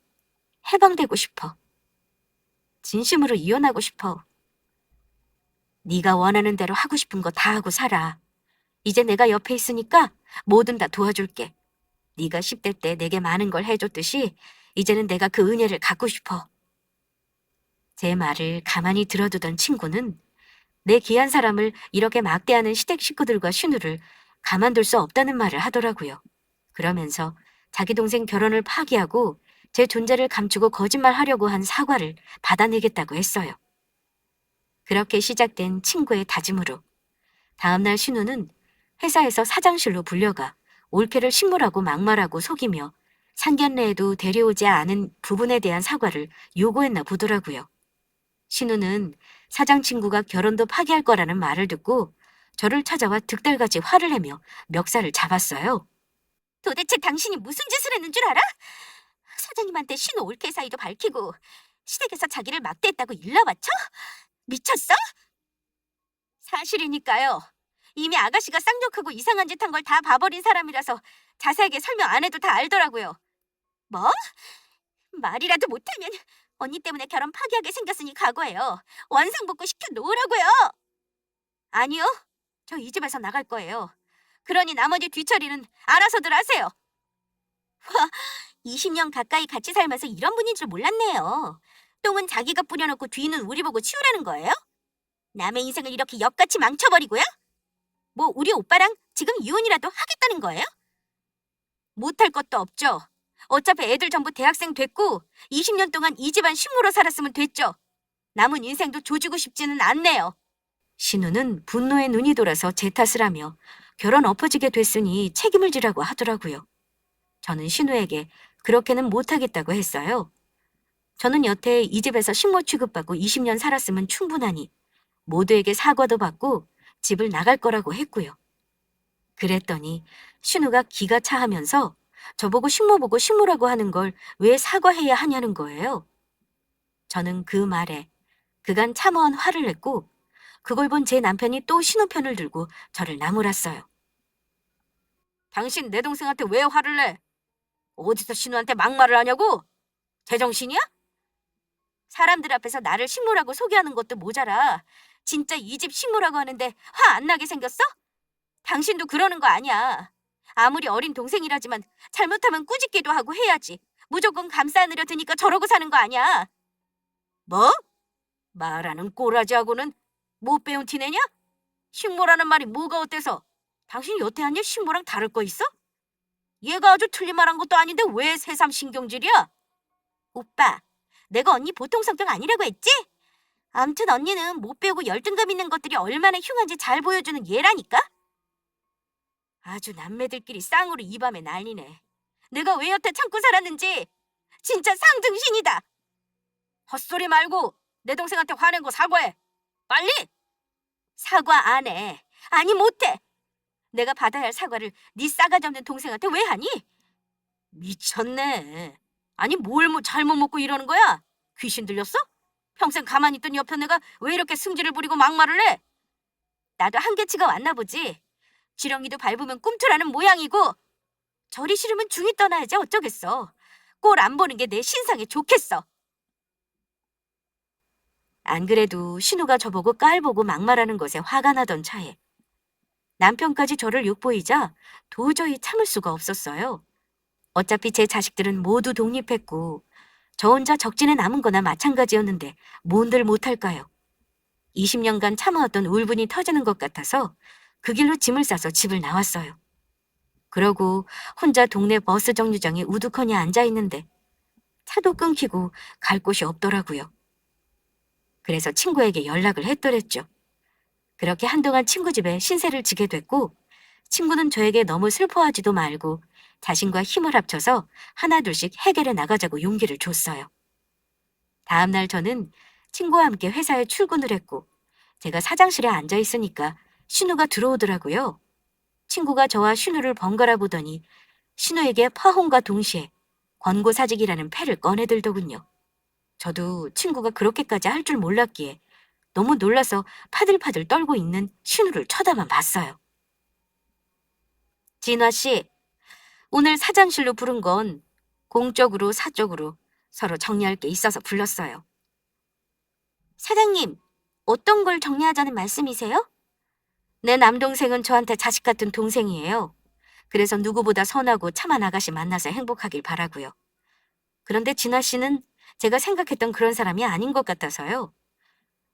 해방되고 싶어. 진심으로 이혼하고 싶어. 네가 원하는 대로 하고 싶은 거 다 하고 살아. 이제 내가 옆에 있으니까 뭐든 다 도와줄게. 네가 10대 때 내게 많은 걸 해줬듯이 이제는 내가 그 은혜를 갚고 싶어. 제 말을 가만히 들어두던 친구는 내 귀한 사람을 이렇게 막대하는 시댁 식구들과 신우를 가만둘 수 없다는 말을 하더라고요. 그러면서 자기 동생 결혼을 파기하고 제 존재를 감추고 거짓말하려고 한 사과를 받아내겠다고 했어요. 그렇게 시작된 친구의 다짐으로 다음날 신우는 회사에서 사장실로 불려가 올케를 신물하고 막말하고 속이며 상견례에도 데려오지 않은 부분에 대한 사과를 요구했나 보더라고요. 신우는 사장 친구가 결혼도 파기할 거라는 말을 듣고 저를 찾아와 득달같이 화를 내며 멱살을 잡았어요. 도대체 당신이 무슨 짓을 했는 줄 알아? 사장님한테 신우 올케 사이도 밝히고 시댁에서 자기를 막대했다고 일러바쳐? 미쳤어? 사실이니까요. 이미 아가씨가 쌍욕하고 이상한 짓 한 걸 다 봐버린 사람이라서 자세하게 설명 안 해도 다 알더라고요. 뭐? 말이라도 못하면 언니 때문에 결혼 파기하게 생겼으니 각오해요. 원상복구 시켜 놓으라고요. 아니요. 저 이 집에서 나갈 거예요. 그러니 나머지 뒤처리는 알아서들 하세요. 와, 20년 가까이 같이 살면서 이런 분인 줄 몰랐네요. 똥은 자기가 뿌려놓고 뒤는 우리 보고 치우라는 거예요? 남의 인생을 이렇게 역같이 망쳐버리고요? 뭐 우리 오빠랑 지금 이혼이라도 하겠다는 거예요? 못할 것도 없죠. 어차피 애들 전부 대학생 됐고 20년 동안 이 집안 식모로 살았으면 됐죠. 남은 인생도 조지고 싶지는 않네요. 신우는 분노에 눈이 돌아서 제 탓을 하며 결혼 엎어지게 됐으니 책임을 지라고 하더라고요. 저는 신우에게 그렇게는 못하겠다고 했어요. 저는 여태 이 집에서 식모 취급받고 20년 살았으면 충분하니 모두에게 사과도 받고 집을 나갈 거라고 했고요. 그랬더니 신우가 기가 차하면서 저보고 식모 보고 식모라고 하는 걸 왜 사과해야 하냐는 거예요. 저는 그 말에 그간 참아온 화를 냈고 그걸 본 제 남편이 또 신우 편을 들고 저를 나무랐어요. 당신 내 동생한테 왜 화를 내? 어디서 신우한테 막말을 하냐고? 제정신이야? 사람들 앞에서 나를 식모라고 소개하는 것도 모자라. 진짜 이 집 식모라고 하는데 화 안 나게 생겼어? 당신도 그러는 거 아니야. 아무리 어린 동생이라지만 잘못하면 꾸짖기도 하고 해야지. 무조건 감싸 안으려 드니까 저러고 사는 거 아니야. 뭐? 말하는 꼬라지하고는 못 배운 티 내냐? 식모라는 말이 뭐가 어때서? 당신 여태 한 일 식모랑 다를 거 있어? 얘가 아주 틀린 말 한 것도 아닌데 왜 새삼 신경질이야? 오빠, 내가 언니 보통 성격 아니라고 했지? 암튼 언니는 못 배우고 열등감 있는 것들이 얼마나 흉한지 잘 보여주는 얘라니까? 아주 남매들끼리 쌍으로 이 밤에 난리네. 내가 왜 여태 참고 살았는지 진짜 상등신이다. 헛소리 말고 내 동생한테 화낸 거 사과해. 빨리! 사과 안 해. 아니 못해. 내가 받아야 할 사과를 네 싸가지 없는 동생한테 왜 하니? 미쳤네. 아니 뭘 뭐 잘못 먹고 이러는 거야? 귀신 들렸어? 평생 가만히 있던 옆에 내가 왜 이렇게 승질을 부리고 막말을 해? 나도 한계치가 왔나 보지. 지렁이도 밟으면 꿈틀하는 모양이고 저리 싫으면 중이 떠나야지 어쩌겠어. 꼴 안 보는 게 내 신상에 좋겠어. 안 그래도 신우가 저보고 깔보고 막말하는 것에 화가 나던 차에 남편까지 저를 욕보이자 도저히 참을 수가 없었어요. 어차피 제 자식들은 모두 독립했고 저 혼자 적진에 남은 거나 마찬가지였는데 뭔들 못할까요? 20년간 참아왔던 울분이 터지는 것 같아서 그 길로 짐을 싸서 집을 나왔어요. 그러고 혼자 동네 버스 정류장에 우두커니 앉아있는데 차도 끊기고 갈 곳이 없더라고요. 그래서 친구에게 연락을 했더랬죠. 그렇게 한동안 친구 집에 신세를 지게 됐고 친구는 저에게 너무 슬퍼하지도 말고 자신과 힘을 합쳐서 하나둘씩 해결해 나가자고 용기를 줬어요. 다음 날 저는 친구와 함께 회사에 출근을 했고 제가 사장실에 앉아 있으니까 신우가 들어오더라고요. 친구가 저와 신우를 번갈아 보더니 신우에게 파혼과 동시에 권고사직이라는 패를 꺼내들더군요. 저도 친구가 그렇게까지 할 줄 몰랐기에 너무 놀라서 파들파들 떨고 있는 신우를 쳐다만 봤어요. 진화 씨, 오늘 사장실로 부른 건 공적으로 사적으로 서로 정리할 게 있어서 불렀어요. 사장님, 어떤 걸 정리하자는 말씀이세요? 내 남동생은 저한테 자식 같은 동생이에요. 그래서 누구보다 선하고 참한 아가씨 만나서 행복하길 바라고요. 그런데 진아 씨는 제가 생각했던 그런 사람이 아닌 것 같아서요.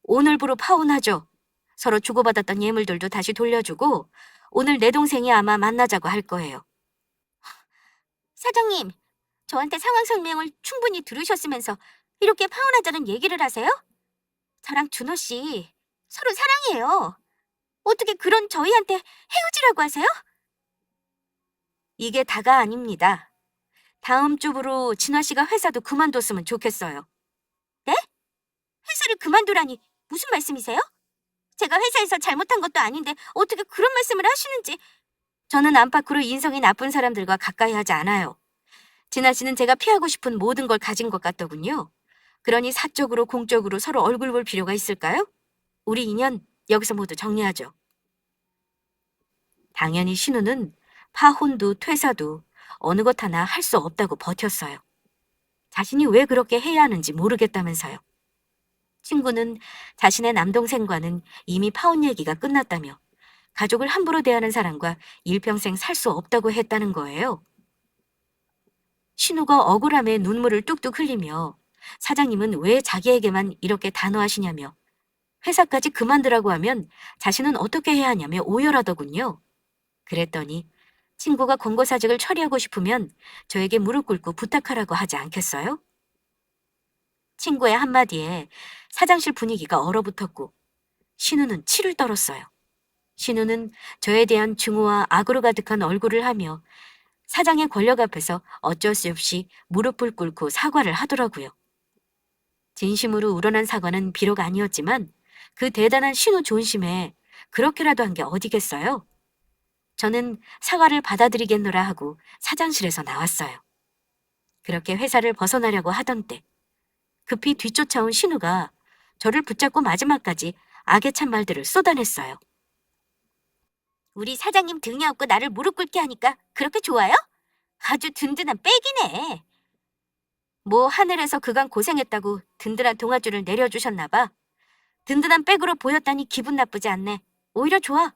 오늘부로 파혼하죠. 서로 주고받았던 예물들도 다시 돌려주고 오늘 내 동생이 아마 만나자고 할 거예요. 사장님, 저한테 상황 설명을 충분히 들으셨으면서 이렇게 파혼하자는 얘기를 하세요? 저랑 준호 씨 서로 사랑해요. 어떻게 그런 저희한테 헤어지라고 하세요? 이게 다가 아닙니다. 다음 주부로 진화 씨가 회사도 그만뒀으면 좋겠어요. 네? 회사를 그만두라니 무슨 말씀이세요? 제가 회사에서 잘못한 것도 아닌데 어떻게 그런 말씀을 하시는지. 저는 안팎으로 인성이 나쁜 사람들과 가까이 하지 않아요. 진아 씨는 제가 피하고 싶은 모든 걸 가진 것 같더군요. 그러니 사적으로 공적으로 서로 얼굴 볼 필요가 있을까요? 우리 인연 여기서 모두 정리하죠. 당연히 신우는 파혼도 퇴사도 어느 것 하나 할 수 없다고 버텼어요. 자신이 왜 그렇게 해야 하는지 모르겠다면서요. 친구는 자신의 남동생과는 이미 파혼 얘기가 끝났다며 가족을 함부로 대하는 사람과 일평생 살 수 없다고 했다는 거예요. 신우가 억울함에 눈물을 뚝뚝 흘리며 사장님은 왜 자기에게만 이렇게 단호하시냐며 회사까지 그만두라고 하면 자신은 어떻게 해야 하냐며 오열하더군요. 그랬더니 친구가 권고사직을 처리하고 싶으면 저에게 무릎 꿇고 부탁하라고 하지 않겠어요? 친구의 한마디에 사장실 분위기가 얼어붙었고 신우는 치를 떨었어요. 신우는 저에 대한 증오와 악으로 가득한 얼굴을 하며 사장의 권력 앞에서 어쩔 수 없이 무릎을 꿇고 사과를 하더라고요. 진심으로 우러난 사과는 비록 아니었지만 그 대단한 신우 존심에 그렇게라도 한 게 어디겠어요? 저는 사과를 받아들이겠노라 하고 사장실에서 나왔어요. 그렇게 회사를 벗어나려고 하던 때 급히 뒤쫓아온 신우가 저를 붙잡고 마지막까지 악에 찬 말들을 쏟아냈어요. 우리 사장님 등에 업고 나를 무릎 꿇게 하니까 그렇게 좋아요? 아주 든든한 백이네. 뭐 하늘에서 그간 고생했다고 든든한 동아줄을 내려주셨나 봐. 든든한 백으로 보였다니 기분 나쁘지 않네. 오히려 좋아.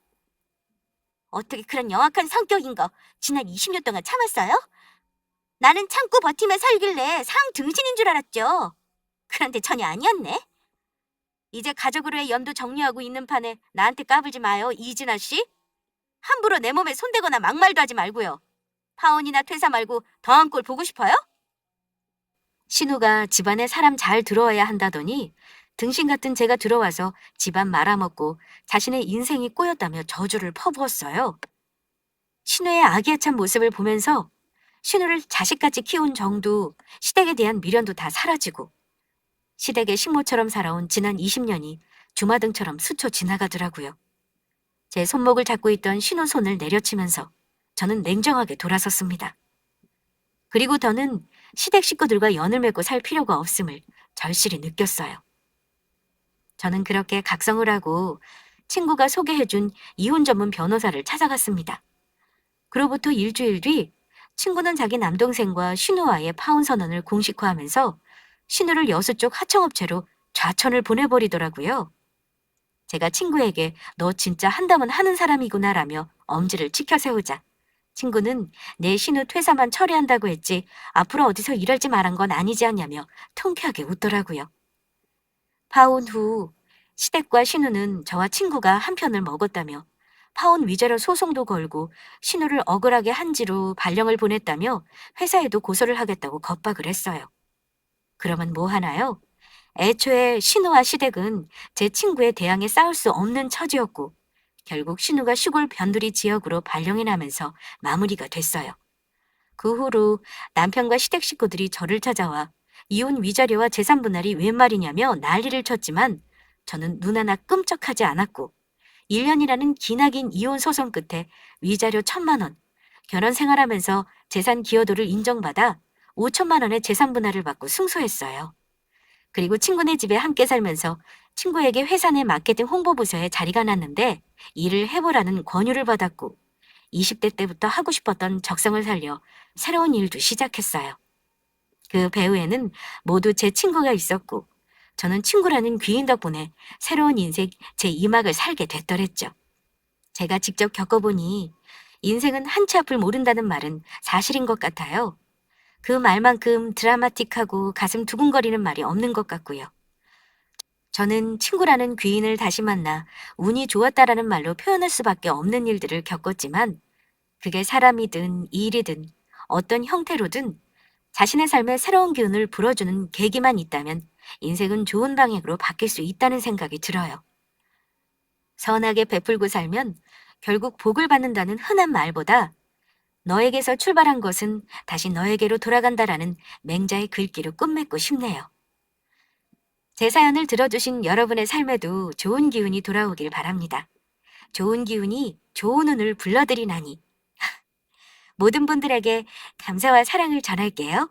어떻게 그런 영악한 성격인 거 지난 20년 동안 참았어요? 나는 참고 버티며 살길래 상 등신인 줄 알았죠. 그런데 전혀 아니었네. 이제 가족으로의 연도 정리하고 있는 판에 나한테 까불지 마요, 이진아 씨. 함부로 내 몸에 손대거나 막말도 하지 말고요. 파혼이나 퇴사 말고 더한 꼴 보고 싶어요? 신우가 집안에 사람 잘 들어와야 한다더니 등신 같은 제가 들어와서 집안 말아먹고 자신의 인생이 꼬였다며 저주를 퍼부었어요. 신우의 악에 찬 모습을 보면서 신우를 자식같이 키운 정도, 시댁에 대한 미련도 다 사라지고 시댁의 식모처럼 살아온 지난 20년이 주마등처럼 스쳐 지나가더라고요. 제 손목을 잡고 있던 신우 손을 내려치면서 저는 냉정하게 돌아섰습니다. 그리고 더는 시댁 식구들과 연을 맺고 살 필요가 없음을 절실히 느꼈어요. 저는 그렇게 각성을 하고 친구가 소개해준 이혼 전문 변호사를 찾아갔습니다. 그로부터 일주일 뒤 친구는 자기 남동생과 신우와의 파혼 선언을 공식화하면서 신우를 여수 쪽 하청업체로 좌천을 보내버리더라고요. 제가 친구에게 너 진짜 한다면 하는 사람이구나라며 엄지를 치켜세우자 친구는 내 신우 퇴사만 처리한다고 했지 앞으로 어디서 일할지 말한 건 아니지 않냐며 통쾌하게 웃더라고요. 파혼 후 시댁과 신우는 저와 친구가 한 편을 먹었다며 파혼 위자료 소송도 걸고 신우를 억울하게 한지로 발령을 보냈다며 회사에도 고소를 하겠다고 겁박을 했어요. 그러면 뭐 하나요? 애초에 신우와 시댁은 제 친구의 대항에 싸울 수 없는 처지였고 결국 신우가 시골 변두리 지역으로 발령이 나면서 마무리가 됐어요. 그 후로 남편과 시댁 식구들이 저를 찾아와 이혼 위자료와 재산 분할이 웬 말이냐며 난리를 쳤지만 저는 눈 하나 끔찍하지 않았고 1년이라는 기나긴 이혼 소송 끝에 위자료 1,000만 원, 결혼 생활하면서 재산 기여도를 인정받아 5천만 원의 재산 분할을 받고 승소했어요. 그리고 친구네 집에 함께 살면서 친구에게 회사 내 마케팅 홍보부서에 자리가 났는데 일을 해보라는 권유를 받았고 20대 때부터 하고 싶었던 적성을 살려 새로운 일도 시작했어요. 그 배후에는 모두 제 친구가 있었고 저는 친구라는 귀인 덕분에 새로운 인생 제 2막을 살게 됐더랬죠. 제가 직접 겪어보니 인생은 한치 앞을 모른다는 말은 사실인 것 같아요. 그 말만큼 드라마틱하고 가슴 두근거리는 말이 없는 것 같고요. 저는 친구라는 귀인을 다시 만나 운이 좋았다라는 말로 표현할 수밖에 없는 일들을 겪었지만 그게 사람이든 일이든 어떤 형태로든 자신의 삶에 새로운 기운을 불어주는 계기만 있다면 인생은 좋은 방향으로 바뀔 수 있다는 생각이 들어요. 선하게 베풀고 살면 결국 복을 받는다는 흔한 말보다 너에게서 출발한 것은 다시 너에게로 돌아간다라는 맹자의 글귀로 끝맺고 싶네요. 제 사연을 들어주신 여러분의 삶에도 좋은 기운이 돌아오길 바랍니다. 좋은 기운이 좋은 운을 불러들이나니 모든 분들에게 감사와 사랑을 전할게요.